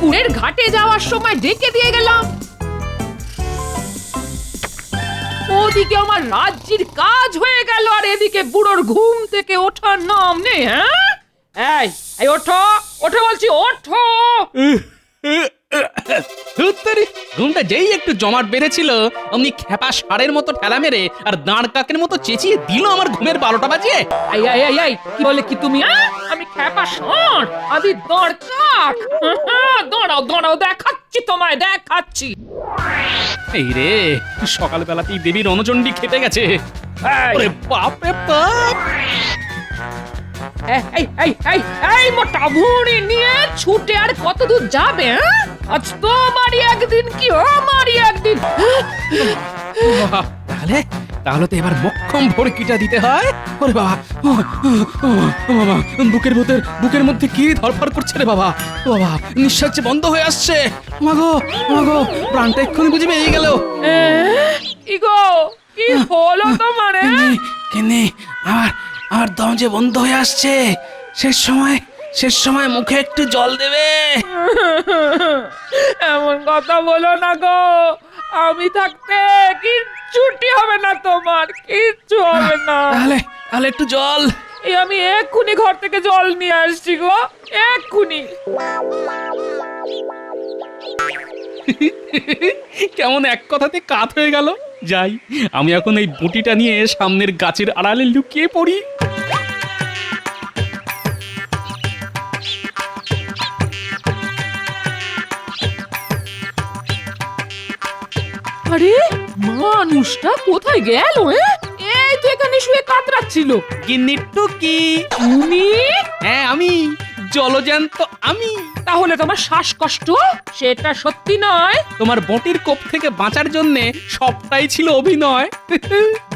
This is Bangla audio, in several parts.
পুকুরের ঘাটে যাওয়ার সময় ডেকে দিয়ে গেলাম। ওদিকে আমার রাজ্যের কাজ হয়ে গেল, আর এদিকে বুড়োর ঘুম থেকে ওঠার নাম নেই। হ্যাঁ, এই ওঠো ওঠো বলছি, ওঠো। ঘুমটা যেই একটু জমাট বেঁধেছিল অমনি খেপা ষাঁড়ের মতো ঠেলা মেরে আর দাঁড় কাকের মতো চেঁচিয়ে দিল আমার ঘুমের 12টা বাজিয়ে। কি বলে কি তুমি? আমি খেপা ষাঁড়, আমি দাঁড় কাক? দাঁড়াও দাঁড়াও, দেখাচ্ছি তোমায়, দেখাচ্ছি। এই রে, সকালবেলাতেই দেবীর রণচণ্ডী খেতে গেছে। ওরে বাপ রে বাপ! এই মোটা ভুঁড়ি নিয়ে ছুটে আর কত দূর যাবে? আজ তোমারই একদিন কি আমারই একদিন। তাহলে তো এবার মক্ষম ভড়কিটা দিতে হয়। ওরে বাবা, বাবা, বুকের মধ্যে কি ধরফর করছে রে বাবা। বাবা, নিঃশ্বাস যে বন্ধ হয়ে আসছে। মাগো মাগো, প্রাণটা এক্ষুনি বুঝে বেরিয়ে গেল। কি গো, কি হলো তোমার? কেনে আমার দম যে বন্ধ হয়ে আসছে। শেষ সময় মুখে একটু জল দেবে। এমন কথা বলো না গো, আমি থাকতে কিচ্ছুটি হবে না তোমার, কিচ্ছু হবে না। তাহলে একটু জল। এই আমি এক্ষুনি ঘর থেকে জল নিয়ে আসছি গো, এক্ষুনি। কেমন এক কথাতে কাত হয়ে গেল। যাই, আমি এখন এই বুটিটা নিয়ে সামনের গাছের আড়ালে লুকিয়ে পড়ি। আরে মানুষটা কোথায় গেল? এই তো এখানে শুয়ে কাতরাচ্ছিল। গিন্নি টুকি। তুমি? হ্যাঁ আমি, জলজান্ত আমি। তাহলে তোমার শ্বাসকষ্ট সেটা সত্যি নয়? তোমার বটির কোপ থেকে বাঁচার জন্য সবটাই ছিল অভিনয়।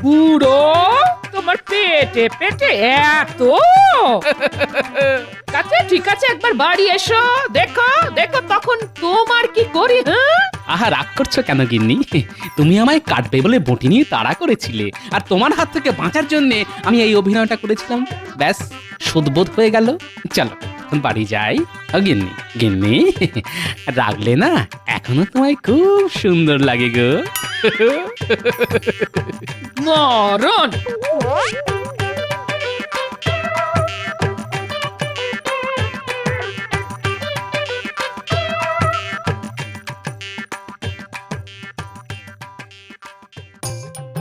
বুড়ো, তোমার পেটে পেটে এত? ঠিক আছে, একবার বাড়ি এসো, দেখো দেখো তখন তোমার কি করি। আহা, রাগ করছো কেন গিন্নি? তুমি আমায় কাটবে বলে বটি নিয়ে তাড়া করেছিলে, আর তোমার হাত থেকে বাঁচার জন্য আমি এই অভিনয়টা করেছিলাম। ব্যাস, সুদবোধ হয়ে গেল। চলো বাড়ি যাই। গিন্নি গিন্নি, রাগলে না, এখনো তোমায় খুব সুন্দর লাগে গো। মরণ।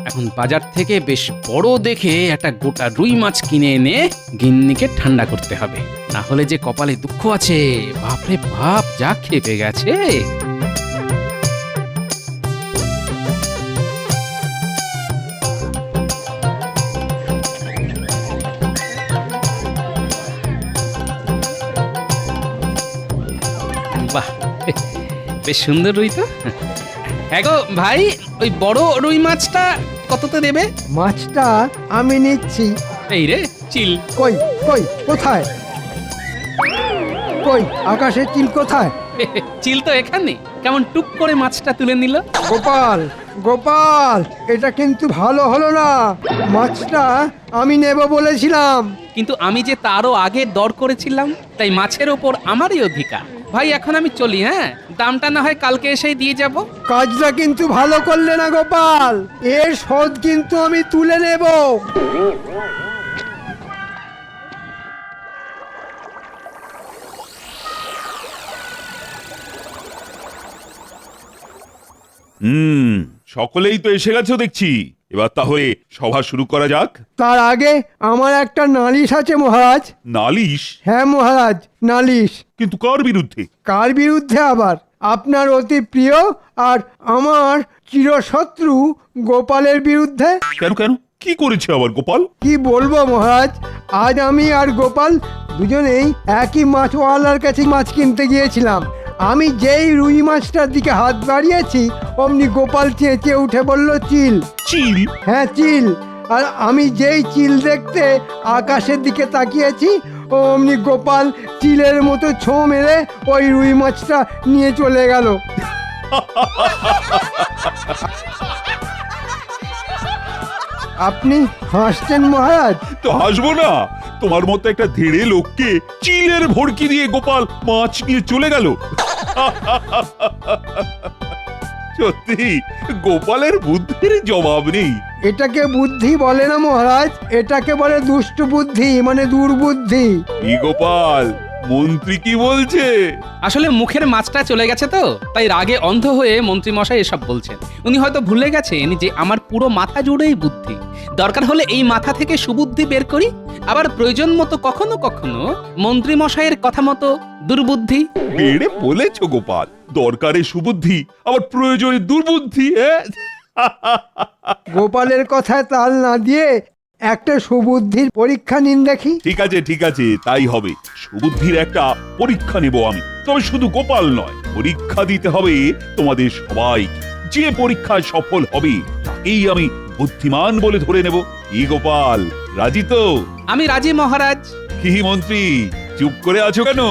এখন বাজার থেকে বেশ বড় দেখে একটা গোটা রুই মাছ কিনে এনে গিন্নিকে ঠান্ডা করতে হবে, না হলে যে কপালে দুঃখ আছে। বাপরে বাপ, যা খেপে গেছে। বাহ, বেশ সুন্দর রুই তো। হ্যাঁ গো ভাই, ওই বড় রুই মাছটা কততে দেবে? মাছটা আমি নিচ্ছি। এই রে চিল। কই কই কোথায়? কই আকাশের চিল কোথায়? চিল তো এখানে। কেমন টুক করে মাছটা তুলে নিল। গোপাল গোপাল, এটা কিন্তু ভালো হলো না। মাছটা আমি নেব বলেছিলাম। কিন্তু আমি যে তারও আগে দর করেছিলাম, তাই মাছের ওপর আমারই অধিকার। ভাই এখন আমি চলি। হ্যাঁ, দামটা না হয় কালকে এসেই দিয়ে যাব। কাজটা কিন্তু ভালো করলে না গোপাল, এর শোধ কিন্তু আমি তুলে নেব। সকলেই তো এসে গেছো দেখছি। এবার তাহলে সভা শুরু করা যাক। তার আগে আমার একটা নালিশ আছে মহারাজ। নালিশ? হ্যাঁ মহারাজ, নালিশ। কিন্তু কার বিরুদ্ধে? কার বিরুদ্ধে আবার? আপনার অতি প্রিয় আর আমার চিরশত্রু গোপালের বিরুদ্ধে। কেন কেন, কি করেছে আবার গোপাল? কি বলবো মহারাজ, আজ আমি আর গোপাল দুজনেই একই মাছওয়ালার কাছে মাছ কিনতে গিয়েছিলাম। আমি যেই রুই মাছটার দিকে হাত বাড়িয়েছি, অমনি গোপাল চেঁচিয়ে উঠে বলল, চিল। চিল? হ্যাঁ চিল। আর আমি যেই চিল দেখতে আকাশের দিকে তাকিয়েছি, অমনি গোপাল চিলের মতো ছোঁ মেরে ওই রুই মাছটা নিয়ে চলে গেল। আপনি হাসছেন মহারাজ? তো হাসবো না, তোমার মতো একটা ধেড়ে লোককে চিলের ভড়কি দিয়ে গোপাল মাছ নিয়ে চলে গেল। সত্যি গোপালের বুদ্ধির জবাব নেই। এটাকে বুদ্ধি বলে না মহারাজ, এটাকে বলে দুষ্ট বুদ্ধি, মানে দুর্বুদ্ধি। কি গোপাল, মন্ত্রী কি বলছে? আসলে মুখের মাছটা চলে গেছে তো, তাই রাগে অন্ধ হয়ে মন্ত্রী মশাই এসব বলছেন। উনি হয়তো ভুলে গেছেন যে আমার পুরো মাথা জুড়েই বুদ্ধি। দরকার হলে এই মাথা থেকে সুবুদ্ধি বের করি, আবার প্রয়োজন মতো কখনো কখনো মন্ত্রী মশাইয়ের কথা মতো দুর্বুদ্ধি। বেড়ে বলেছ গোপাল, দরকারে সুবুদ্ধি আবার প্রয়োজনে দুর্বুদ্ধি। গোপালের কথায় তাল না দিয়ে একটা সুবুদ্ধির পরীক্ষা নিন দেখি। ঠিক আছে ঠিক আছে, তাই হবে। সুবুদ্ধির একটা পরীক্ষা নেব আমি, তবে শুধু গোপাল নয়, পরীক্ষা দিতে হবে তোমাদের সবাই। যে পরীক্ষায় সফল হবে তাকেই আমি বুদ্ধিমান বলে ধরে নেব। কি গোপাল, রাজি তো? আমি রাজি মহারাজ। কি মন্ত্রী, চুপ করে আছো কেন?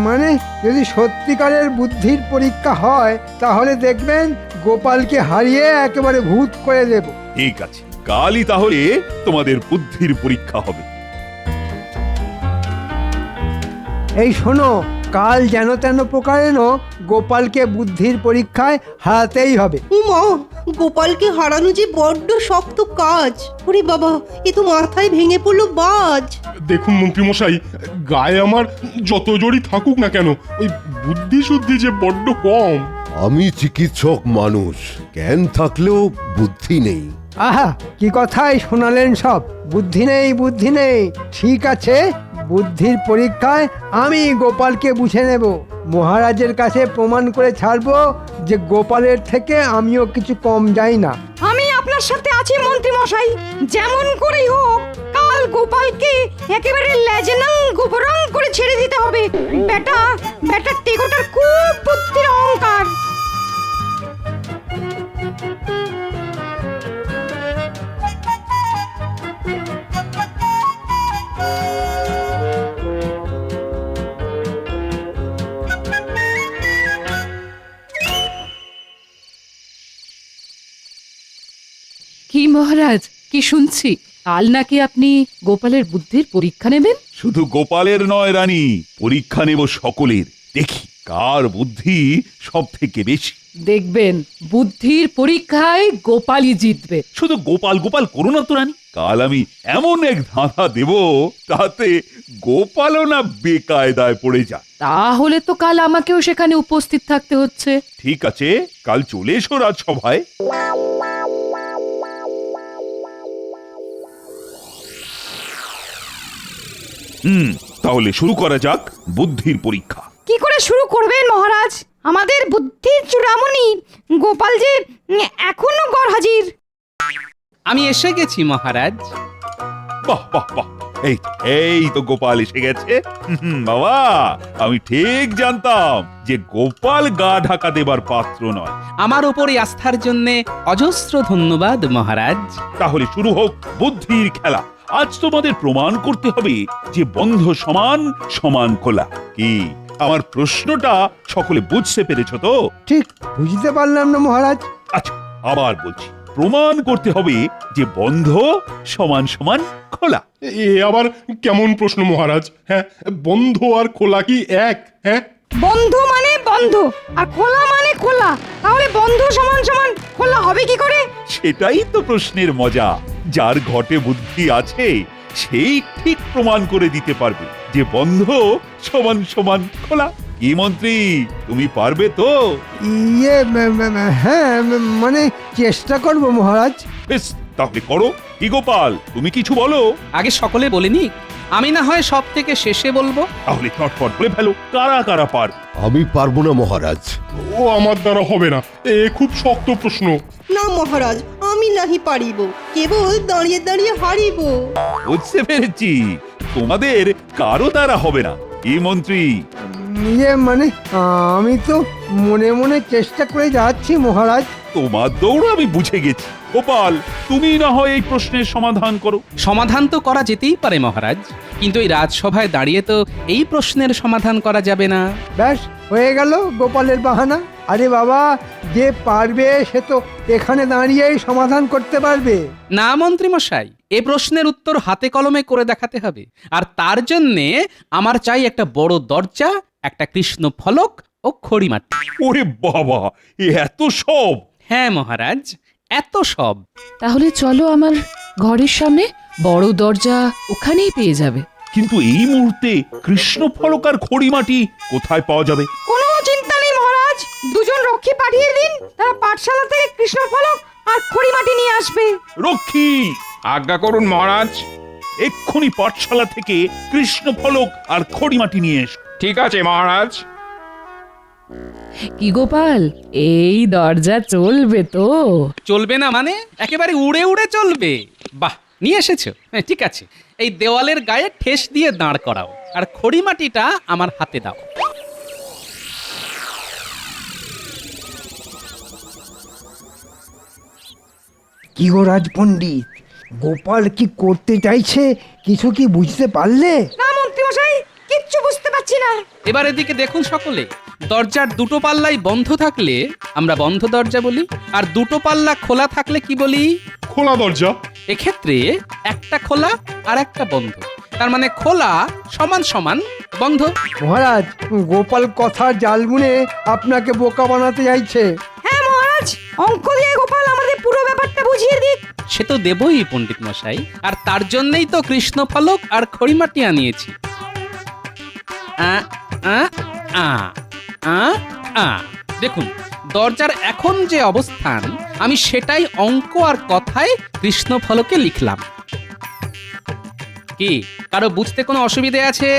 মানে যদি সত্যিকারের বুদ্ধির পরীক্ষা হয় তাহলে দেখবেন গোপালকে হারিয়ে একেবারে ভূত করে দেব। ঠিক আছে, কালই তাহলে তোমাদের বুদ্ধির পরীক্ষা হবে। এই শোনো, কাল যেন তেন প্রকারেণ গোপালকে বুদ্ধির পরীক্ষায় হারাতেই হবে। উমা, গোপালকে হারানো যে বড্ড শক্ত কাজ। ওরে বাবা, এ তো মাথায় ভেঙে পড়লো বাজ। দেখুন মন্ত্রীমশাই, গায়ে আমার যত জোরই থাকুক না কেন, ওই বুদ্ধি শুদ্ধি যে বড্ড কম। আমি চিকিৎসক মানুষ, জ্ঞান থাকলেও বুদ্ধি নেই। আহা, কি কথাই শোনালেন সব। বুদ্ধি নেই, বুদ্ধি নেই। ঠিক আছে, বুদ্ধির পরীক্ষায় আমি গোপালকে বুঝে নেব। মহারাজের কাছে প্রমাণ করে ছাড়বো যে গোপালের থেকে আমিও কিছু কম যাই না। আমি আপনার সাথে আছি মন্ত্রী মশাই। যেমন করেই হোক কাল গোপালকে একেবারে লেজনাং গোবরাং করে ছেড়ে দিতে হবে। বেটা টেকোটার খুব বুদ্ধির অহংকার। কি মহারাজ, কি শুনছি? কাল নাকি আপনি গোপালের বুদ্ধির পরীক্ষা নেবেন? শুধু গোপালের নয় রানী, পরীক্ষা নেব সকলের। দেখি কার বুদ্ধি সব থেকে বেশি। দেখবেন বুদ্ধির পরীক্ষায় গোপালই জিতবে। শুধু গোপাল গোপাল করো না তো রানী, কাল আমি এমন এক ধাঁধা দেব তাতে গোপালও না বেকায়দায় পড়ে যায়। তাহলে তো কাল আমাকেও সেখানে উপস্থিত থাকতে হচ্ছে। ঠিক আছে, কাল চলে এসো রাজসভায়। তাহলে শুরু করা যাক বুদ্ধির পরীক্ষা। কি করে শুরু করবেন মহারাজ? আমাদের বুদ্ধির চূড়ামণি গোপাল যে এখনো গড়হাজির। আমি এসে গেছি মহারাজ। বাহ বাহ বাহ, এই এই তো গোপাল এসে গেছে। বাবা, আমি ঠিক জানতাম যে গোপাল গা ঢাকা দেবার পাত্র নয়। আমার ওপর এই আস্থার জন্য অজস্র ধন্যবাদ মহারাজ। তাহলে শুরু হোক বুদ্ধির খেলা। আজ তোমাদের প্রমাণ করতে হবে যে বন্ধ সমান সমান খোলা। কি আমার প্রশ্নটা সকলে বুঝতে পেরেছো তো? ঠিক বুঝতে পারলাম না মহারাজ। আচ্ছা, আবার বলছি, প্রমাণ করতে হবে যে বন্ধ সমান সমান খোলা। এ আবার কেমন প্রশ্ন মহারাজ? হ্যাঁ, বন্ধ আর খোলা কি এক? হ্যাঁ, বন্ধ মানে বন্ধ আর খোলা মানে খোলা। তাহলে বন্ধ সমান সমান খোলা হবে কি করে? সেটাই তো প্রশ্নের মজা। যার ঘটে বুদ্ধি আছে সেই ঠিক প্রমাণ করে দিতে পারবে যে বন্ধ সমান সমান খোলা। কি মন্ত্রী, তুমি পারবে তো? হ্যাঁ, মানে চেষ্টা করব মহারাজ। বেশ, তাহলে করো। কি গোপাল, তুমি কিছু বলো। আগে সকলে বলিনি, আমি না হয় সব থেকে শেষে বলবো। তাহলে চটপট বলে ফেলো, কারা কারা পার। আমি পারবো না মহারাজ। ও আমার দ্বারা হবে না, এ খুব শক্ত প্রশ্ন। না মহারাজ, আমি নাহি পারিব, কেবল দাঁড়িয়ে দাঁড়িয়ে হারিব। বুঝতে পেরেছি, তোমাদের কারো দ্বারা হবে না। এই মন্ত্রী, মানে আমি তো মনে মনে চেষ্টা করে যাচ্ছি মহারাজ। তোমার দৌড় আমি বুঝে গেছি। গোপাল, তুমি না হয় এই প্রশ্নের সমাধান করো। সমাধান তো করা যেতেই পারে মহারাজ, কিন্তু এই রাজসভায় দাঁড়িয়ে তো এই প্রশ্নের সমাধান করা যাবে না। ব্যাস হয়ে গেল গোপালের বাহানা। আরে বাবা, যে পারবে সে তো এখানে দাঁড়িয়েই সমাধান করতে পারবে। না মন্ত্রী মশাই, এ প্রশ্নের উত্তর হাতে কলমে করে দেখাতে হবে। আর তার জন্যে আমার চাই একটা বড় দরজা, একটা কৃষ্ণ ফলক ও খড়িমাটি। ওরে বাবা, এত সব! হ্যাঁ মহারাজ, এত সব। তাহলে চলো আমার ঘরের সামনে, বড় দরজা ওখানেই পেয়ে যাবে। কিন্তু এই মুহূর্তে কৃষ্ণ ফলক আর খড়িমাটি কোথায় পাওয়া যাবে? কোনো চিন্তা নেই মহারাজ, দুজন রক্ষী পাঠিয়ে দিন, তারা পাঠশালা থেকে কৃষ্ণফলক আর খড়িমাটি নিয়ে আসবে। রক্ষী! আজ্ঞা করুন মহারাজ। এক্ষুনি পাঠশালা থেকে কৃষ্ণ ফলক আর খড়িমাটি নিয়ে এসো। ঠিক আছে মহারাজ। কি গোপাল, এই দরজা চলবে তো? চলবে না মানে? একেবারে উড়ে উড়ে চলবে। বাহ, নিয়ে এসেছো, হ্যাঁ, ঠিক আছে। এই দেওয়ালের গায়ে ঠেস দিয়ে দাঁড় করাও, আর খড়িমাটিটা আমার হাতে দাও। কি গো রাজপণ্ডিত, গোপাল কি করতে চাইছে কিছু কি বুঝতে পারলে? না মন্ত্রীমশাই, কিচ্ছু বুঝতে পারছি না। এবার এদিকে দেখুন সকলে, দরজার দুটো পাল্লাই বন্ধ থাকলে আমরা বন্ধ দরজা বলি, আর দুটো পাল্লা খোলা থাকলে কি বলি? খোলা দরজা। এক্ষেত্রে একটা খোলা আর একটা বন্ধ, তার মানে খোলা সমান সমান বন্ধ। মহারাজ, গোপাল কথার জাল বুনে আপনাকে বোকা বানাতে চাইছে। হ্যাঁ মহারাজ, অঙ্ক দিয়ে গোপাল আমাদের পুরো ব্যাপারটা বুঝিয়ে দিক। সে তো দেবই পণ্ডিত মশাই, আর তার জন্যই তো কৃষ্ণ ফলক আর খড়িমাটি আনিয়েছি। আ আ আ আ আ দেখুন, দরজার এখন যে অবস্থান আমি সেটাই অঙ্ক আর কথায় কৃষ্ণ ফলকে লিখলাম। কি কারো বুঝতে কোনো অসুবিধে আছে?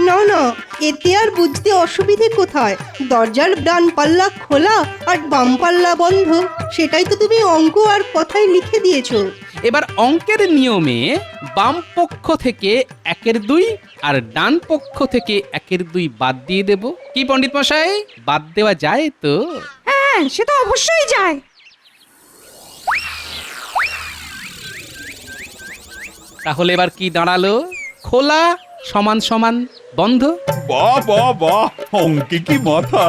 না না, এতে আর বুঝতে অসুবিধে কোথায়? দরজার ডান পাল্লা খোলা আর বাম পাল্লা বন্ধ, সেটাই তো তুমি অঙ্ক আর কথায় লিখে দিয়েছো। এবার অঙ্কের নিয়মে বাম পক্ষ থেকে 1/2 আর ডান পক্ষ থেকে 1/2 বাদ দিয়ে দেব। কি পণ্ডিত মশাই, বাদ দেওয়া যায় তো? হ্যাঁ, সে তো অবশ্যই যায়। তাহলে এবার কি দাঁড়ালো? খোলা সমান সমান বন্ধ। বাহ বাহ বাহ, অঙ্কে কি মাথা!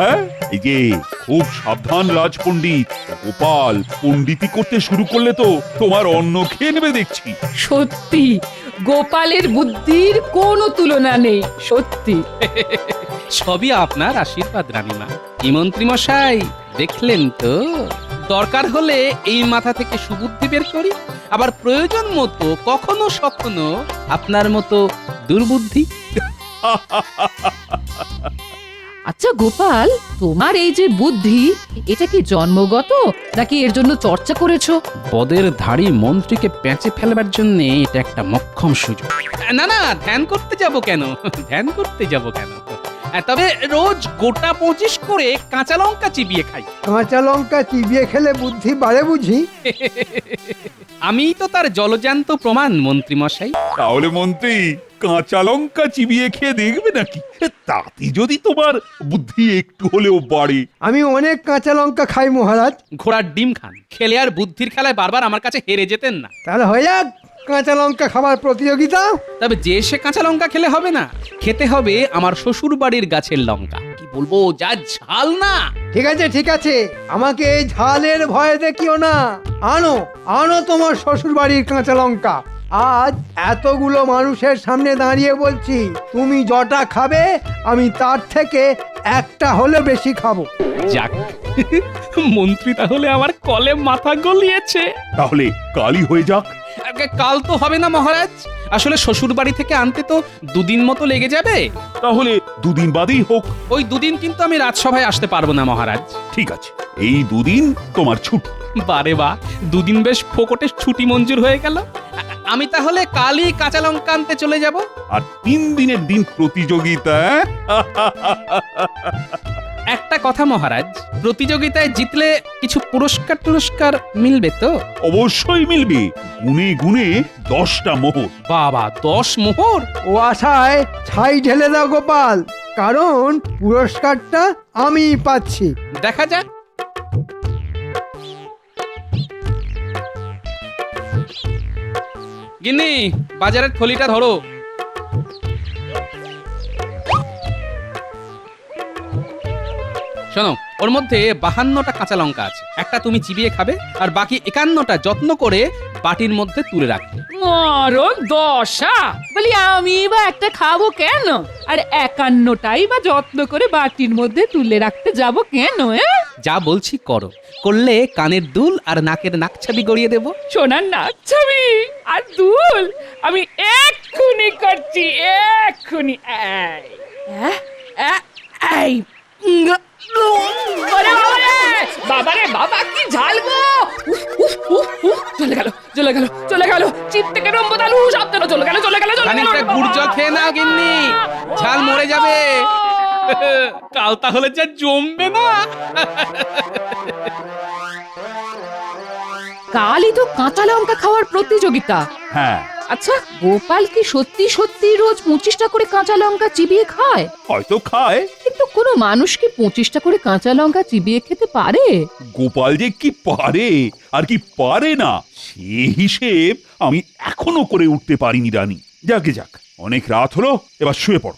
এই যে খুব সাবধান রাজপণ্ডিত, গোপাল পণ্ডিতি করতে শুরু করলে তো তোমার অন্ন খেয়ে নেবে দেখছি। সত্যি গোপালের বুদ্ধির কোনো তুলনা নেই, সত্যি। সবই আপনার আশীর্বাদ রানীমা। কি মন্ত্রী মশাই, দেখলেন তো? দরকার হলে এই মাথা থেকে সুবুদ্ধি বের করি, আবার প্রয়োজন মতো কখনো সখনো আপনার মতো দুর্বুদ্ধি। আচ্ছা গোপাল, তোমার এই যে বুদ্ধি, এটা কি জন্মগত নাকি এর জন্য চর্চা করেছো? পদের ধাড়ি মন্ত্রীকে পেঁচে ফেলবার জন্য এটা একটা মক্ষম সুযোগ। না না, ধ্যান করতে যাব কেন? ধ্যান করতে যাব কেন? তবে রোজ গোটা 25 করে কাঁচা লঙ্কা চিবিয়ে খাই। কাঁচা লঙ্কা চিবিয়ে খেলে বুদ্ধি বাড়ে বুঝি? আমি তো তার জলজান্ত প্রমাণ মন্ত্রী মশাই। তাহলে মন্ত্রী কাঁচা লঙ্কা চিবিয়ে খেয়ে দেখবে নাকি? তাতে যদি তোমার বুদ্ধি একটু হলেও বাড়ে। আমি অনেক কাঁচা লঙ্কা খাই মহারাজ। ঘোড়ার ডিম খান, খেলে আর বুদ্ধির খেলায় বারবার আমার কাছে হেরে যেতেন না। তাহলে হয়ে যাক কাঁচা লঙ্কা খাবার প্রতিযোগিতা। তবে যে সে কাঁচা লঙ্কা খেলে হবে না, খেতে হবে আমার শ্বশুর বাড়ির গাছের লঙ্কা। কি বলবো, যা ঝাল না! ঠিক আছে ঠিক আছে, আমাকে এই ঝালের ভয় দেখিও না। আনো আনো তোমার শ্বশুর বাড়ির কাঁচা লঙ্কা। আজ এতগুলো মানুষের সামনে দাঁড়িয়ে বলছি, তুমি যটা খাবে আমি তার থেকে একটা হলে বেশি খাবো। যাক, মন্ত্রী তাহলে আমার কলে মাথা গলিয়েছে। তাহলে কালই হয়ে যাক। কাল তো হবে না মহারাজ, আসলে শ্বশুর বাড়ি থেকে আনতে তো 2 দিন মতো লেগে যাবে। তাহলে 2 দিন বাদেই হোক। ওই 2 দিন কিন্তু আমি রাজসভায় আসতে পারবো না মহারাজ। ঠিক আছে, এই 2 দিন তোমার ছুটি। বারে বা, 2 দিন বেশ ফোকটে ছুটি মঞ্জুর হয়ে গেল। আমি তাহলে কালই কাঁচা লঙ্কা আনতে চলে যাব। আর 3 দিনের দিন প্রতিযোগিতা। একটা কথা মহারাজ, প্রতিযোগিতায় জিতলে কিছু পুরস্কার মিলবে তো? অবশ্যই মিলবে, গুনে গুনে 10টা মোহর। বাবা, 10 মোহর! ও আশায় ছাই ঢেলে দাও গোপাল, কারণ পুরস্কারটা আমি পাচ্ছি। দেখা যাক। গিন্নি, বাজারের থলিটা ধরো। শোনো, ওর মধ্যে 52টা কাঁচা লঙ্কা আছে। একটা তুমি চিবিয়ে খাবে, আর বাকি 51টা যত্ন করে বাটির মধ্যে তুলে রাখবে। মরণ দশা, বলি আমি বা একটা খাবো কেন, আর 51টাই বা যত্ন করে বাটির মধ্যে তুলে রাখতে যাব কেন? যা বলছি করো, করলে কানের দুল আর নাকের নাকছাবি গড়িয়ে দেবো। সোনার নাক ছবি আর দুল আমি এক্ষুনি করছি, এক্ষুনি। এই বাবারে বাবা, কি ঝাল গো! চলে গেল চলে গেল চলে গেল, চিপ থেকে রম্বদালু সাবধানে, চলে গেল চলে গেল চলে গেল। খানিকটা গুড় জল খেয়ে নাও গিন্নি, ঝাল মরে যাবে। কাল তাহলে যা জমবে না। কালই তো কাঁচা লঙ্কা খাওয়ার প্রতিযোগিতা। হ্যাঁ, আচ্ছা, গোপাল কি সত্যি সত্যি রোজ 25টা করে কাঁচা লঙ্কা চিবিয়ে খায়? হয়তো খায়। কিন্তু কোনো মানুষ কি 25টা করে কাঁচা লঙ্কা চিবিয়ে খেতে পারে? গোপাল যে কি পারে আর কি পারে না সে হিসেব আমি এখনো করে উঠতে পারিনি রানী। যাকে যাক, অনেক রাত হলো, এবার শুয়ে পড়ো।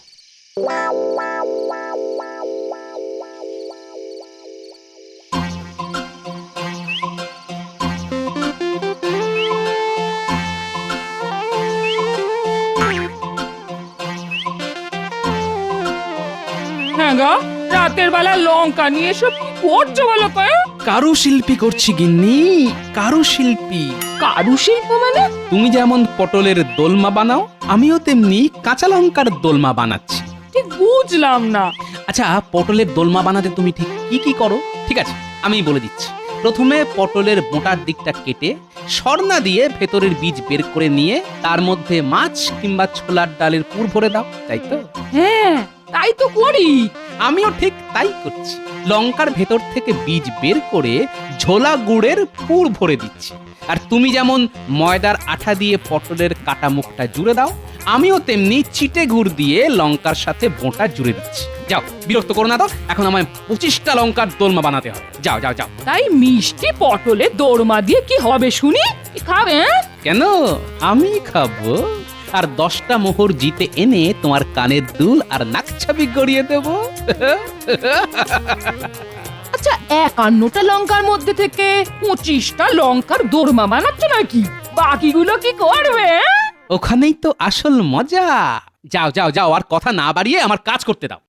হ্যাঁ গো, রাতের বেলা লঙ্কা নিয়ে সব কি করছো বলো তো? কারুশিল্পী করছি গিন্নি, কারুশিল্পী। কারুশিল্প মানে? তুমি যেমন পটলের দোলমা বানাও, আমিও তেমনি কাঁচা লঙ্কার দোলমা বানাচ্ছি। ঠিক বুঝলাম না। আচ্ছা, পটলের দোলমা বানাতে তুমি ঠিক কি কি করো? ঠিক আছে, আমি বলে দিচ্ছি। প্রথমে পটলের মোটার দিকটা কেটে সরনা দিয়ে ভেতরের বীজ বের করে নিয়ে তার মধ্যে মাছ কিংবা ছোলার ডালের পুর ভরে দাও, তাই তো? হ্যাঁ, তাই তো করি। আমিও ঠিক তাই করছি। লঙ্কার ভেতর থেকে বীজ বের করে ঝোলা গুড়ের পুর ভরে দিচ্ছি। আর তুমি যেমন ময়দার আঠা দিয়ে পটলের কাটা মুখটা জুড়ে দাও, আমিও তেমনি চিটে গুড় দিয়ে লঙ্কার সাথে বোঁটা জুড়ে দিচ্ছি। যাও, বিরক্ত করো না তো, এখন আমায় 25টা লঙ্কার দোলমা বানাতে হবে। যাও যাও যাও। তাই মিষ্টি পটলে দোরমা দিয়ে কি হবে শুনি? কি খাবে? কেন, আমি খাবো। আর 10টা মোহর জিতে এনে তোমার কানের দুল আর নাকছাবি গড়িয়ে দেবো। আচ্ছা, 51টা লঙ্কার মধ্যে থেকে 25টা লঙ্কার দোরমা বানাচ্ছ নাকি? বাকিগুলো কি করবে? ওখানেই তো আসল মজা। যাও যাও যাও, আর কথা না বাড়িয়ে আমার কাজ করতে দাও।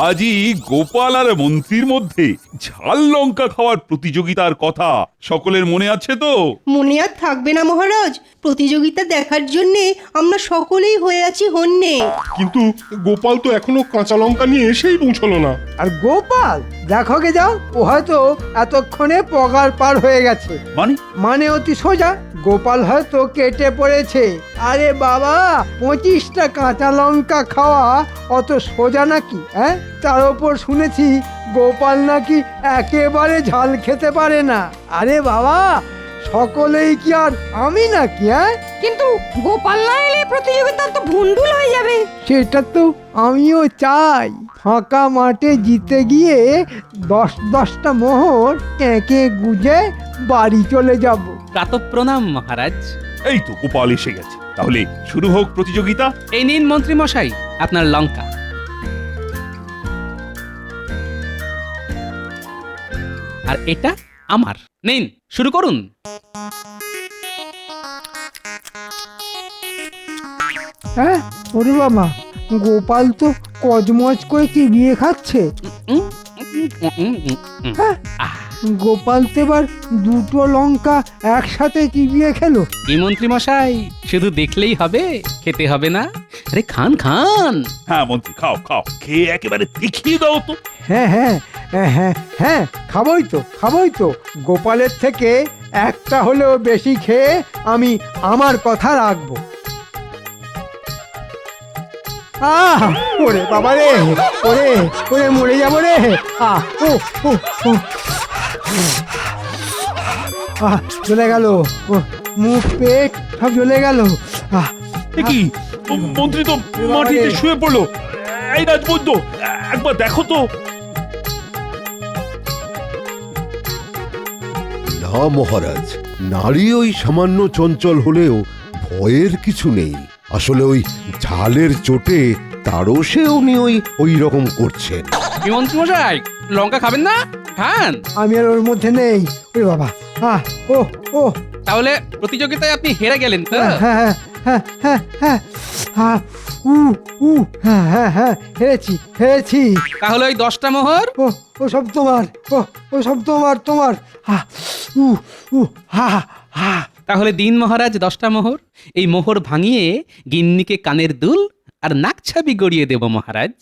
আজই গোপাল আর মন্ত্রীর মধ্যে ঝাল লঙ্কা খাওয়ার প্রতিযোগিতার কথা সকলের মনে আছে তো? মনে আর থাকবে না মহারাজ, প্রতিযোগিতা দেখার জন্য আমরা সকলেই হয়ে আছি হন্যে। কিন্তু গোপাল তো এখনো কাঁচা লঙ্কা নিয়ে এসেই পৌঁছলো না। আর গোপাল দেখো গে যাও, ও হয়তো এতক্ষণে পগার পার হয়ে গেছে। মানে অতি সোজা, গোপাল হয়তো কেটে পড়েছে। আরে বাবা, 25টা কাঁচা লঙ্কা খাওয়া অত সোজা নাকি? হ্যাঁ, তার ওপর শুনেছি গোপাল নাকি একেবারে ঝাল খেতে পারে না। আরে বাবা, সকলেই কি আর আমি নাকি? হ্যাঁ, কিন্তু গোপাল না এলে প্রতিযোগিতা তো ভুন্ডুল হয়ে যাবে। সেটা তো আমিও চাই। ফাঁকা মাঠে জিতে গিয়ে 10-10টা মোহর এঁকে গুজে বাড়ি চলে যাব। প্রাতঃপ্রণাম মহারাজ। এই তো গোপাল এসে গেছে, তাহলে শুরু হোক প্রতিযোগিতা। এই নিন মন্ত্রী মশাই আপনার লঙ্কা। আর এটা আমার। নিন, শুরু করুন। হ্যাঁ, ওরে বাবা, গোপাল তো কজমজ করে কি বিয়ে খাচ্ছে। হ্যাঁ, গোপাল তো এবার 2টো লঙ্কা একসাথে চিবিয়ে খেলো। কি মন্ত্রী মশাই, শুধু দেখলেই হবে, খেতে হবে না? আরে খান খান। হ্যাঁ মন্ত্রী, খাও খাও, খেয়ে একেবারে দেখিয়ে দাও তো। হ্যাঁ হ্যাঁ হ্যাঁ হ্যাঁ, খাবোই তো। গোপালের থেকে একটা হলেও বেশি খেয়ে আমি আমার কথা রাখবো। ওরে বাবা রে, ওরে মরে যাবো রে। জ্বলে গেল, মুখ পেট সব জ্বলে গেল। কি মন্ত্রী তো মাটিতে শুয়ে পড়লো। এই রাজবৈদ্য, একবার দেখো তো। না মহারাজ, নারী ওই সামান্য চঞ্চল হলেও ভয়ের কিছু নেই। আসলে ওই ঝালের চোটে তারও সে উনি ওই রকম করছেন। কি মন্ত্রী মশাই লঙ্কা খাবেন না? খান। আমি আর ওর মধ্যে নেই। ওরে বাবা, ও ও তাহলে প্রতিযোগিতায় আপনি হেরে গেলেন তো? হ্যাঁ হ্যাঁ হ্যাঁ হ্যাঁ হ্যাঁ হ্যাঁ হেরেছি। তাহলে ওই 10টা মোহর ও সব তোমার, ও সব তোমার। তাহলে দিন মহারাজ 10টা মোহর। এই মোহর ভাঙিয়ে গিন্নিকে কানের দুল আর নাকছাবি গড়িয়ে দেব মহারাজ।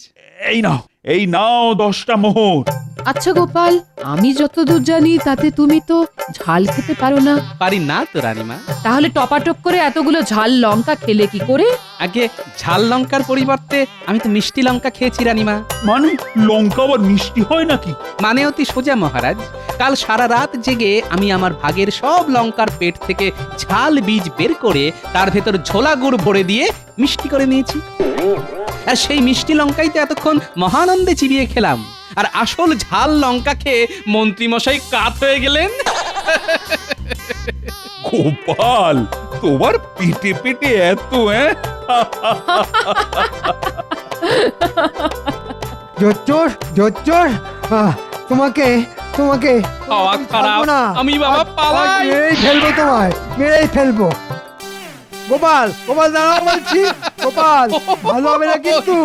এই নাও 10টা মোহর। আচ্ছা গোপাল, আমি যতদূর জানি তাতে তুমি তো ঝাল খেতে পারো না। পারি না তো রানীমা। তাহলে টপাটপ করে এতগুলো ঝাল লঙ্কা খেলে কি করে? আগে ঝাল লঙ্কার পরিবর্তে আমি তো মিষ্টি লঙ্কা খেয়েছি রানীমা। মানে লঙ্কা আবার মিষ্টি হয় নাকি? মানে অতি সোজা মহারাজ। কাল সারা রাত জেগে আমি আমার ভাগের সব লঙ্কার পেট থেকে ঝাল বীজ বের করে তার ভেতর ঝোলা গুড় ভরে দিয়ে মিষ্টি করে নিয়েছি। আর সেই মিষ্টি লঙ্কাই তো এতক্ষণ মহানন্দে চিবিয়ে খেলাম। আর আসল ঝাল লঙ্কা খেয়ে মন্ত্রী মশাই কাত হয়ে গেলেন। গোপাল, তোমার পেটে পেটে এত জোচ্চোর তোমাকে খাওয়া খারাপ, না, আমি বাবা পালাই। মেরেই ফেলবো। গোপাল দাঁড়াও বলছি। গোপাল, ভালো হবে না কিন্তু।